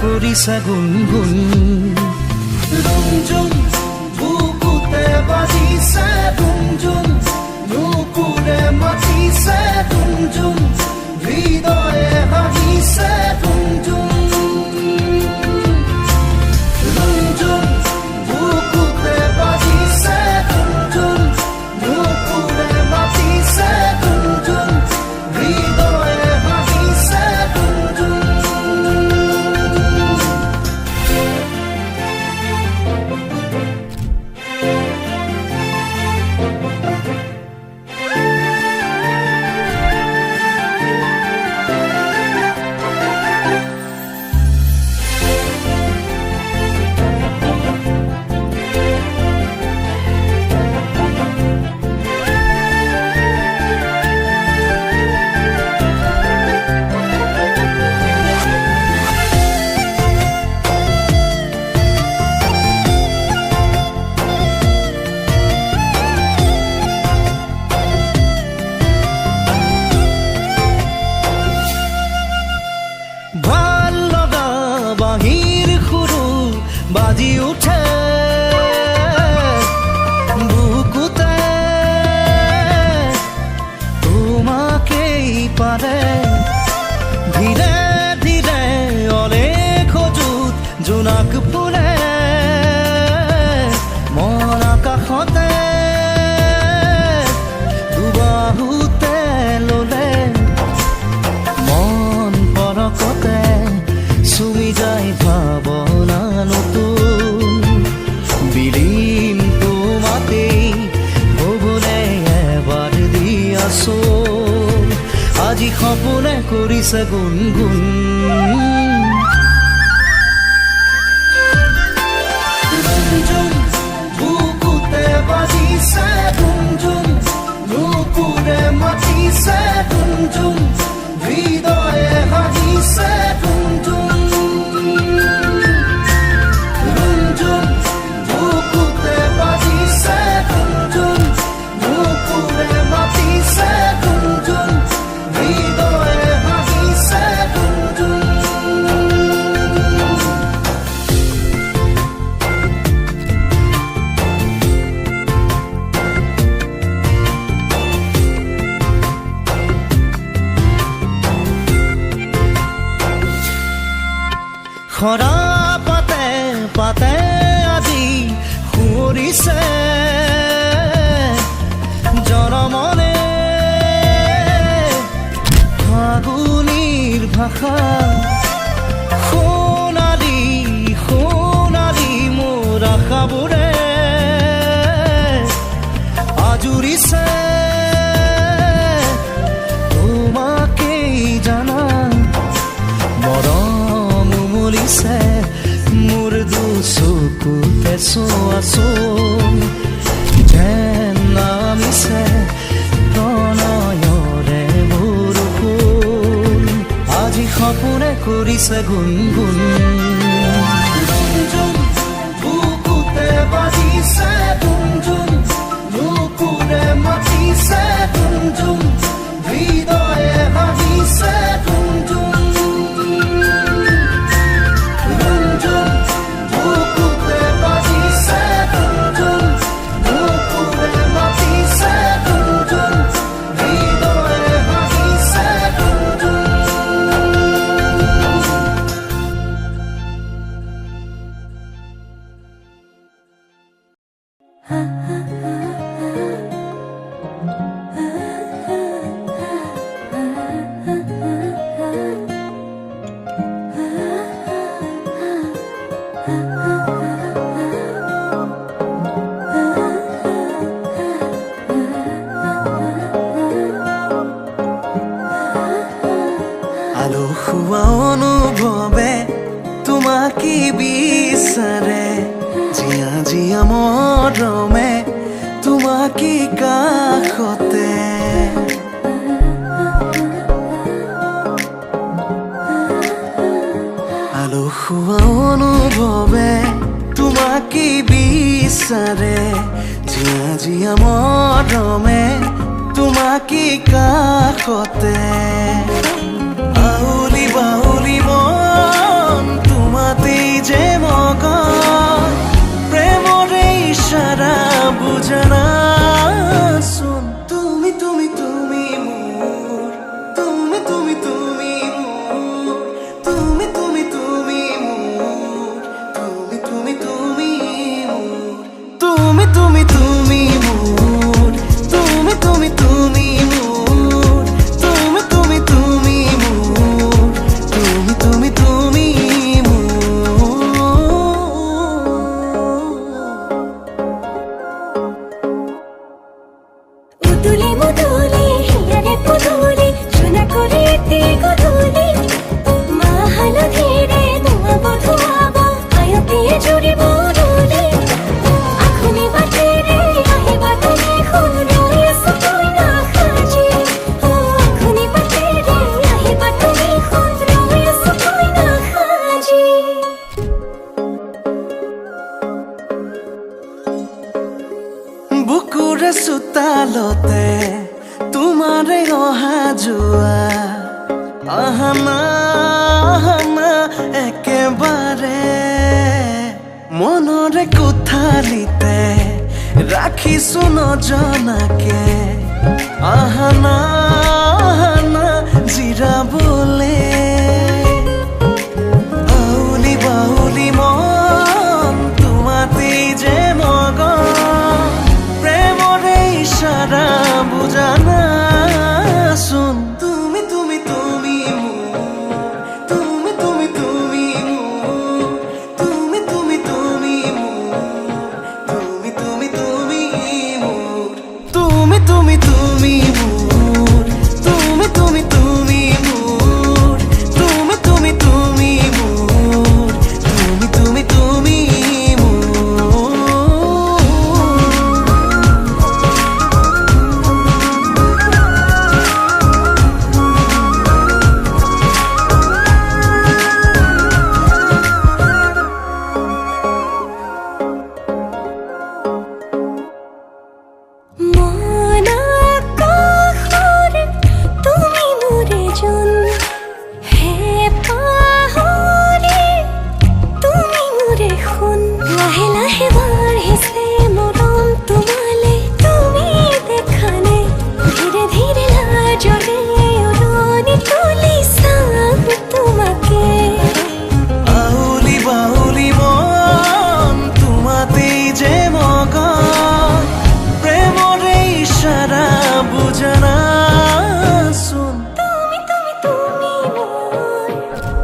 কৰিছে গুণগুণ ৰুমঝুম বুকুতে বাজিছে ৰুমঝুম নুপুৰে মাতিছে ৰুমঝুম হৃদয়ে হাঁহিছে ৰুমঝুম ৰুমঝুম বুকুতে বাজিছে ৰুমঝুম নুপুৰে মাতিছে ৰুমঝুম হৃদয়ে হাঁহিছে ৰুমঝুম বাজি উঠে বুকুতে তোমাকেই পাৰে ধীৰে ধীৰে অনেক হজুত জোনাক ফুলে মন আকাশতে দুবাহুতে ললে মন পৰকতে চুমি যায় ভাৱনা নতুন বিলীন তোমাতেই ভুবনে এবাৰ দিয়াছো আজি সপোনে কৰিছে গুণগুণ ৰুমঝুম বুকুতে বাজিছে ৰুমঝুম নুপুৰে মাতিছে ৰুমঝুম হৃদয়ে হাঁহিছে ৰুমঝুম খৰা পাতে পাতে আজি সুৰিছে জনমনে ফাগুনিৰ ভাষা সোণালী সোণালী মোৰ আশাবোৰে আজুৰিছে তোমাকেই জানা মৰম উমলিছে মোৰ দুচকুতে চোৱাচোন যেন নামিছে প্ৰণয়ৰে বৰষুণ আজি সপোনে কৰিছে গুণগুণ ৰুমঝুম বুকুতে বাজিছে ৰুমঝুম নুপুৰে মাতিছে ৰুমঝুম হৃদয়ে হাঁহিছে ৰুমঝুম আলসুৱা অনুভৱে তোমাকে বিচাৰে জিয়া জিয়া মৰমে তোমাকে কাষতে আলসুৱা অনুভৱে তোমাকে বিচাৰে জিয়া জিয়া মৰমে তোমাকে কাষতে আউলি বাউলি মন তোমাক যে মগন প্রেমরে ইশারা বুঝনা শুন তুমি তুমি তুমি মোর তুমি তুমি তুমি মোর তুমি তুমি তুমি মোর তুমি তুমি তুমি মোর তুমি তুমি তুমি মোর তুমি তুমি তুমি মোর তুমি তুমি তুমি মোর তুমি তুমি তুমি উদুলি মুদুলি হিয়ারে পুদুলি সোনা করে তে গদুলি মা হালো ধীরে ধোয়া বধুয়াবো আয়তিয়ে জুড়ি বদুলি আখুনি বাটে রে আহে বাটনে খুন রয়ে সুতোই না খাজি ও আখুনি বাটে রে আহে বাটনে খুন রয়ে সুতোই না খাজি বুকুরে সুতালতে তোমারে অহা যোৱা আহানা আহানা একেবাৰে মনৰে কোঠালিতে ৰাখিছো নজনাকে আহানা আহানা জিৰাবলে বাউলি বাউলি মন তোমাতে যে মগন প্রেমরে ইশারা বুঝানা শুন তুমি তুমি তুমি মোর তুমি তুমি তুমি মোর তুমি তুমি তুমি মোর তুমি তুমি তুমি মোর তুমি তুমি তুমি মোর তুমি তুমি তুমি মোর তুমি তুমি তুমি মোর তুমি তুমি তুমি মোর মনা কাখরে তুমি মোরে জন হে পাহরে তুমি মোরে খুন লাহে লাহে বাঢ়িছে মৰম তোমালে তুমি দেখানে ধীৰে ধীৰে লাজৰে উৰণি তুলি চাম তোমাকে বাউলি বাউলি মন তোমাতেই যে মগন প্রেমরে ইশারা বুঝনা শুন তুমি তুমি তুমি মোর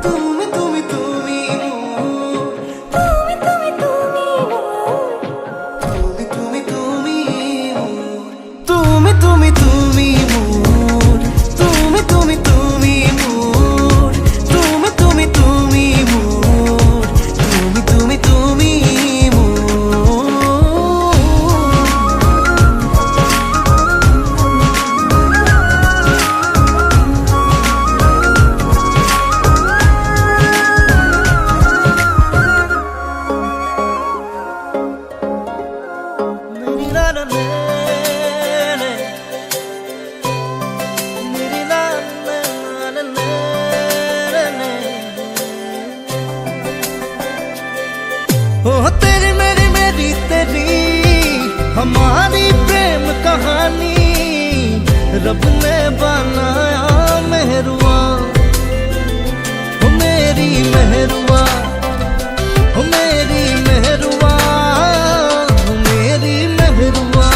তুমি তুমি তুমি মোর তুমি তুমি তুমি মোর তুমি তুমি তুমি মোর তুমি তুমি তুমি মোর তুমি তুমি তুমি মোর তুমি তুমি তুমি মোর তুমি তুমি তুমি মোর ओ तेरी मेरी मेरी तेरी हमारी प्रेम कहानी रब ने बनाया मेहरुआ ओ मेरी मेहरुआ ओ मेरी मेहरुआ ओ मेरी मेहरुआ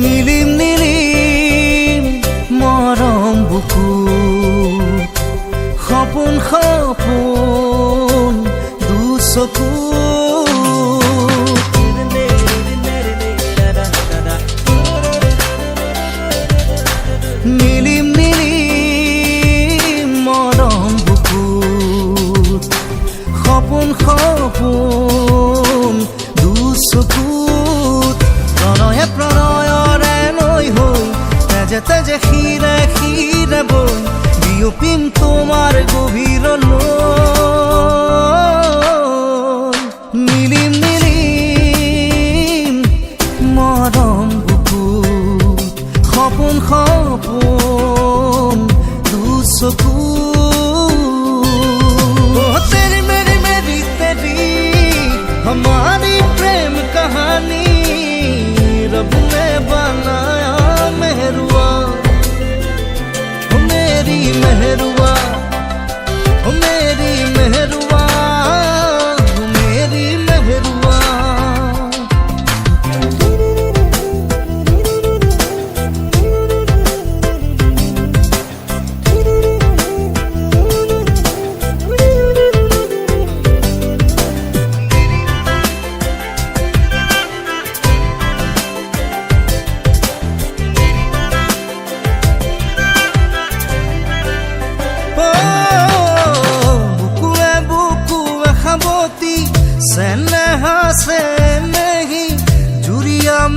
নীলিম নীলিম মৰম বুকু সপোন সপোন দুচকু নীলিম নীলিম মৰম বুকু সপোন সপোন দুচকুত প্ৰণয়ে প্ৰণয়ৰে নৈ হৈ তেজে তেজে শিৰে শিৰে বৈ বিয়পিম তোমাৰ গভীৰলৈ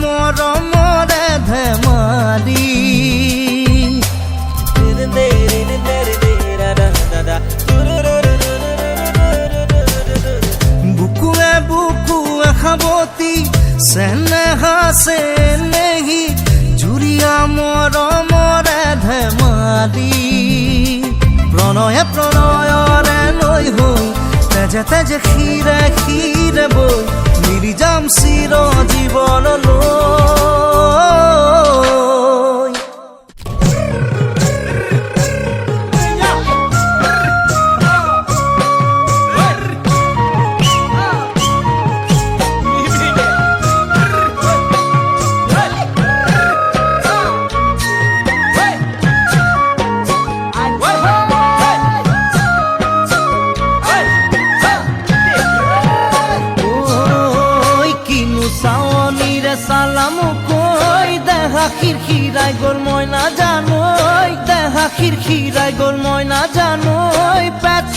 মৰমৰে ধেমালি বুকুৱে বুকুৱে খাবতি চেনেহা চেনেহী জুৰিয়া মৰমৰে ধেমালি প্ৰণয়ে প্ৰণয়ৰে লৈ হৈ তেজে তেজে ক্ষীৰে ক্ষীৰে বৈ মিলি যাম চিৰ জীৱনলৈ চালামো কৈ দেহা খিৰখিৰাই গ'ল মই নাজানো দেহা খিৰখিৰাই গ'ল মই নাজানো পেট